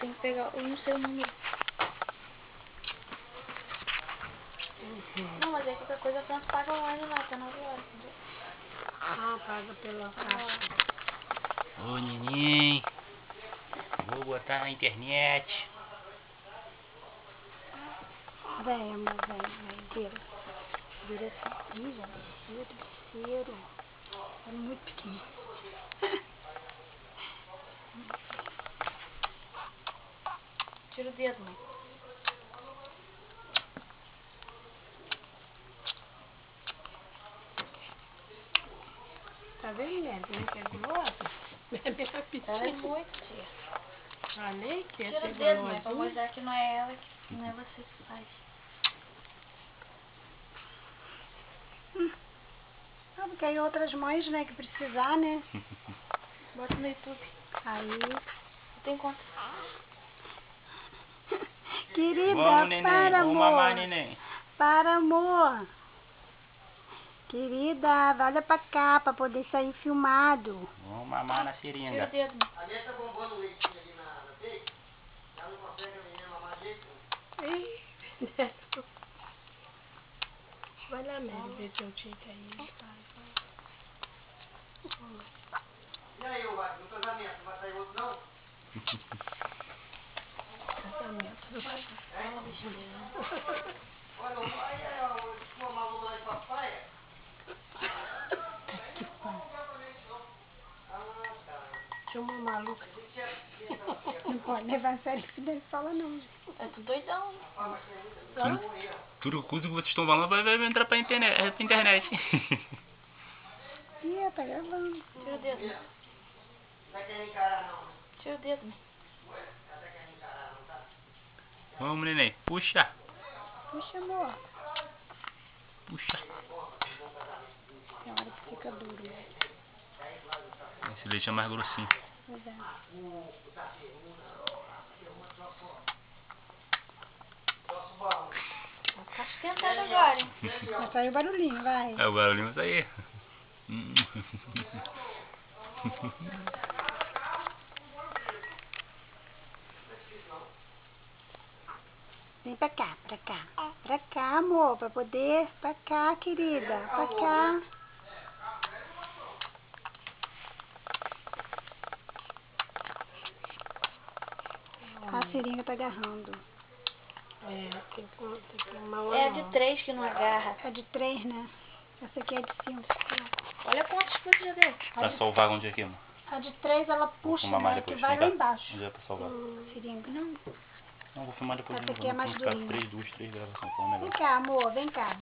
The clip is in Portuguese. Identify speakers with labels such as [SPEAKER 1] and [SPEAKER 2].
[SPEAKER 1] tem que pegar o seu número. Não, mas aí qualquer coisa a França paga online lá, até 9 horas, entendeu?
[SPEAKER 2] Ah, paga pela caixa.
[SPEAKER 3] Ô, neném. Vou botar na internet.
[SPEAKER 2] Vem, amor, vem, vira. Vira assim. Ih, já desceram. É muito pequeno.
[SPEAKER 1] Tira o dedo, mãe.
[SPEAKER 2] Tá vendo, né? Como é que é gulosa? Bebe rapidinho.
[SPEAKER 1] Ela é muito, tia.
[SPEAKER 2] Falei que ia
[SPEAKER 1] Tira
[SPEAKER 2] ser
[SPEAKER 1] o dedo, mãe, pra
[SPEAKER 2] gulosinha.
[SPEAKER 1] mostrar que não é ela, que não é você que faz.
[SPEAKER 2] Ah, porque aí outras mães, né, que precisar, né?
[SPEAKER 1] Bota no YouTube.
[SPEAKER 2] Aí...
[SPEAKER 1] Não tem conta.
[SPEAKER 2] Querida,
[SPEAKER 3] Vamos, neném.
[SPEAKER 2] para,
[SPEAKER 3] Vamos
[SPEAKER 2] amor.
[SPEAKER 3] mamar, neném.
[SPEAKER 2] Para, amor. Querida, olha pra cá, pra poder sair filmado.
[SPEAKER 3] Vamos mamar na
[SPEAKER 1] Tira
[SPEAKER 3] seringa.
[SPEAKER 1] o dedo, mãe.
[SPEAKER 4] A minha tá bombando o leitinho ali na peito. Ela não consegue a menina mamar de jeito nenhum.
[SPEAKER 2] Ih, vai lá, Mary, ver teu tio aí.
[SPEAKER 4] E aí, no casamento, não vai sair outro não?
[SPEAKER 2] Casamento do pai.
[SPEAKER 4] Olha, aí é uma maluca lá de papai.
[SPEAKER 2] Que pau.
[SPEAKER 4] Ah, tá.
[SPEAKER 2] Tinha uma maluca.
[SPEAKER 4] A gente tinha aquela festa.
[SPEAKER 2] Não pode levar a sério que dele fala, não, gente.
[SPEAKER 1] É tudo doidão.
[SPEAKER 4] Ah, mas tem muita gente morrer, ó.
[SPEAKER 3] Tudo que vocês estão falando vai entrar pra internet.
[SPEAKER 2] Ih, tá gravando.
[SPEAKER 1] Tira o dedo, mãe.
[SPEAKER 4] Não vai querer encarar não, né?
[SPEAKER 1] Tira o dedo, mãe.
[SPEAKER 4] Ué, ela tá querendo encarar não, tá?
[SPEAKER 3] Vamos, neném. Puxa.
[SPEAKER 2] Puxa, amor.
[SPEAKER 3] Puxa.
[SPEAKER 2] Tem hora que fica duro, né?
[SPEAKER 3] Esse leite é mais grossinho.
[SPEAKER 2] Pois é.
[SPEAKER 4] Troço bom.
[SPEAKER 1] Tá esquentando agora, hein?
[SPEAKER 2] Vai sair o barulhinho, vai.
[SPEAKER 3] É o barulhinho vai sair.
[SPEAKER 2] Vem pra cá, pra cá. Pra cá, amor, pra poder... Pra cá, querida. Pra cá. A seringa tá agarrando.
[SPEAKER 5] É, tem que uma
[SPEAKER 1] É a de 3 que não agarra.
[SPEAKER 2] É de 3, né? Essa aqui é de 5.
[SPEAKER 1] Olha quantos que já deu.
[SPEAKER 3] Pra salvar onde aqui, mano?
[SPEAKER 2] A de 3 ela puxa,
[SPEAKER 3] Vou mamar
[SPEAKER 2] né?
[SPEAKER 3] depois.
[SPEAKER 2] Que vai
[SPEAKER 3] Vem
[SPEAKER 2] lá
[SPEAKER 3] cá.
[SPEAKER 2] embaixo.
[SPEAKER 3] Onde é pra salvar?
[SPEAKER 2] Seringa, não.
[SPEAKER 3] Não, vou filmar depois.
[SPEAKER 2] Essa aqui é mais
[SPEAKER 3] Vamos ficar
[SPEAKER 2] durinha.
[SPEAKER 3] 3 gravações. Foi um
[SPEAKER 2] Vem
[SPEAKER 3] negócio.
[SPEAKER 2] cá, amor, vem cá.